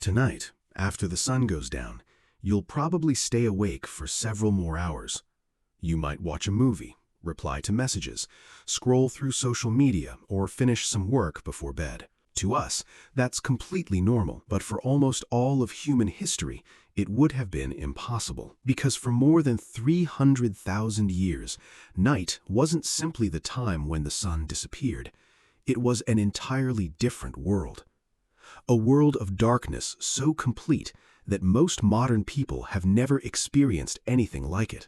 Tonight, after the sun goes down, you'll probably stay awake for several more hours. You might watch a movie, reply to messages, scroll through social media, or finish some work before bed. To us, that's completely normal, but for almost all of human history, it would have been impossible. Because for more than 300,000 years, night wasn't simply the time when the sun disappeared. It was an entirely different world. A world of darkness so complete that most modern people have never experienced anything like it.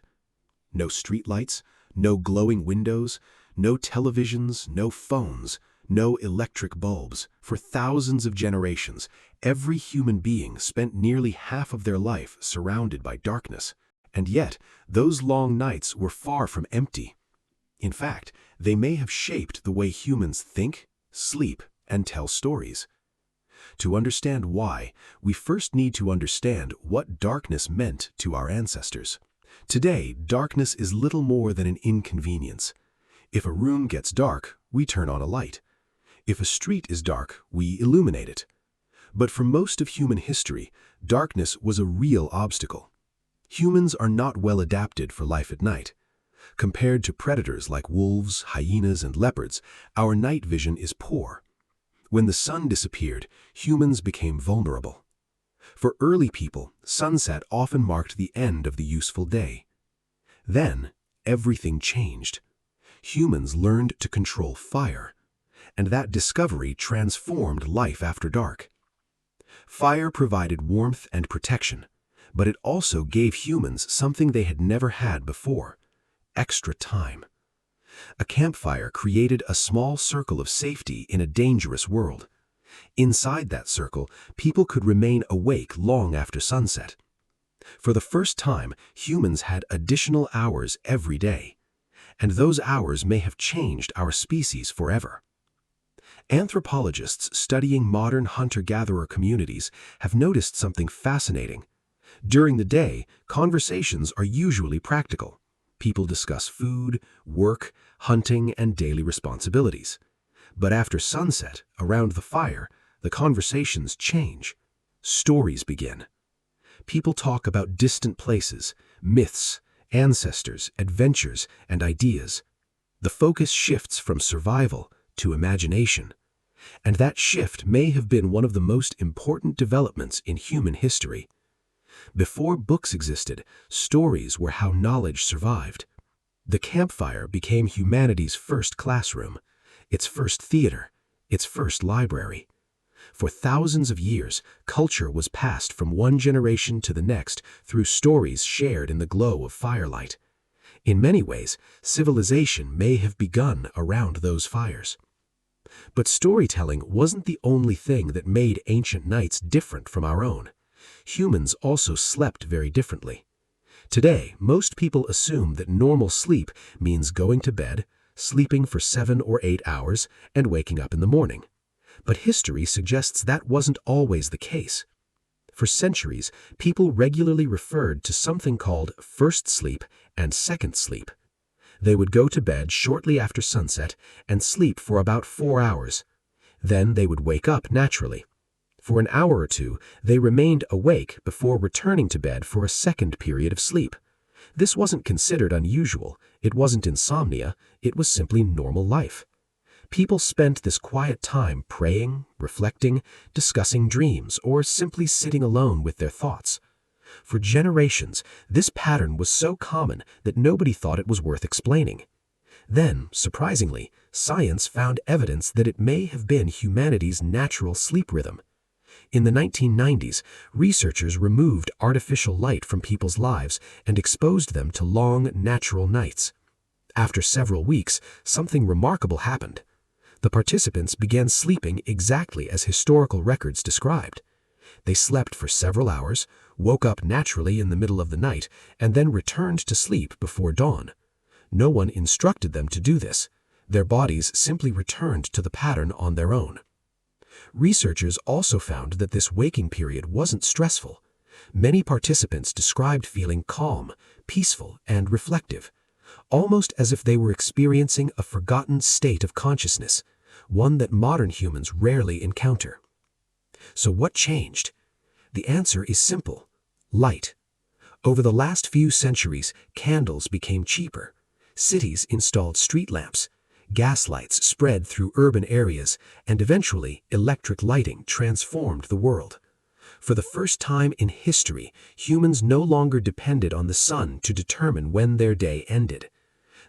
No streetlights, no glowing windows, no televisions, no phones, no electric bulbs. For thousands of generations, every human being spent nearly half of their life surrounded by darkness. And yet, those long nights were far from empty. In fact, they may have shaped the way humans think, sleep, and tell stories. To understand why, we first need to understand what darkness meant to our ancestors. Today, darkness is little more than an inconvenience. If a room gets dark, we turn on a light. If a street is dark, we illuminate it. But for most of human history, darkness was a real obstacle. Humans are not well adapted for life at night. Compared to predators like wolves, hyenas, and leopards, our night vision is poor. When the sun disappeared, humans became vulnerable. For early people, sunset often marked the end of the useful day. Then, everything changed. Humans learned to control fire, and that discovery transformed life after dark. Fire provided warmth and protection, but it also gave humans something they had never had before: extra time. A campfire created a small circle of safety in a dangerous world. Inside that circle, people could remain awake long after sunset. For the first time, humans had additional hours every day, and those hours may have changed our species forever. Anthropologists studying modern hunter-gatherer communities have noticed something fascinating. During the day, conversations are usually practical. People discuss food, work, hunting, and daily responsibilities. But after sunset, around the fire, the conversations change. Stories begin. People talk about distant places, myths, ancestors, adventures, and ideas. The focus shifts from survival to imagination. And that shift may have been one of the most important developments in human history. Before books existed, stories were how knowledge survived. The campfire became humanity's first classroom, its first theater, its first library. For thousands of years, culture was passed from one generation to the next through stories shared in the glow of firelight. In many ways, civilization may have begun around those fires. But storytelling wasn't the only thing that made ancient nights different from our own. Humans also slept very differently. Today, most people assume that normal sleep means going to bed, sleeping for 7 or 8 hours, and waking up in the morning. But history suggests that wasn't always the case. For centuries, people regularly referred to something called first sleep and second sleep. They would go to bed shortly after sunset and sleep for about 4 hours. Then they would wake up naturally. For an hour or two, they remained awake before returning to bed for a second period of sleep. This wasn't considered unusual, it wasn't insomnia, it was simply normal life. People spent this quiet time praying, reflecting, discussing dreams, or simply sitting alone with their thoughts. For generations, this pattern was so common that nobody thought it was worth explaining. Then, surprisingly, science found evidence that it may have been humanity's natural sleep rhythm. In the 1990s, researchers removed artificial light from people's lives and exposed them to long, natural nights. After several weeks, something remarkable happened. The participants began sleeping exactly as historical records described. They slept for several hours, woke up naturally in the middle of the night, and then returned to sleep before dawn. No one instructed them to do this. Their bodies simply returned to the pattern on their own. Researchers also found that this waking period wasn't stressful. Many participants described feeling calm, peaceful, and reflective, almost as if they were experiencing a forgotten state of consciousness, one that modern humans rarely encounter. So what changed? The answer is simple: light. Over the last few centuries, candles became cheaper. Cities installed street lamps. Gas lights spread through urban areas, and eventually, electric lighting transformed the world. For the first time in history, humans no longer depended on the sun to determine when their day ended.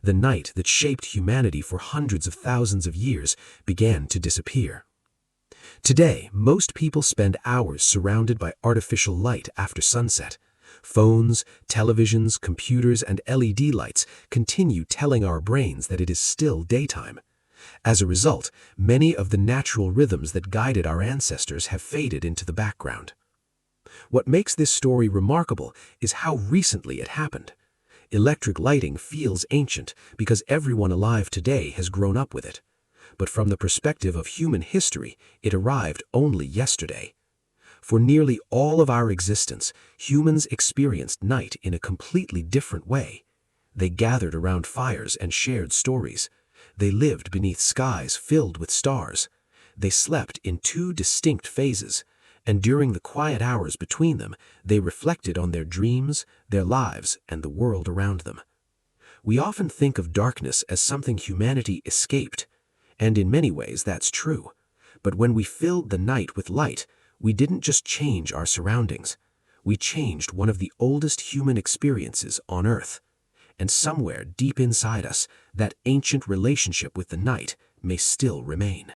The night that shaped humanity for hundreds of thousands of years began to disappear. Today, most people spend hours surrounded by artificial light after sunset. Phones, televisions, computers, and LED lights continue telling our brains that it is still daytime. As a result, many of the natural rhythms that guided our ancestors have faded into the background. What makes this story remarkable is how recently it happened. Electric lighting feels ancient because everyone alive today has grown up with it. But from the perspective of human history, it arrived only yesterday. For nearly all of our existence, humans experienced night in a completely different way. They gathered around fires and shared stories. They lived beneath skies filled with stars. They slept in two distinct phases, and during the quiet hours between them, they reflected on their dreams, their lives, and the world around them. We often think of darkness as something humanity escaped, and in many ways that's true. But when we filled the night with light, we didn't just change our surroundings. We changed one of the oldest human experiences on Earth. And somewhere deep inside us, that ancient relationship with the night may still remain.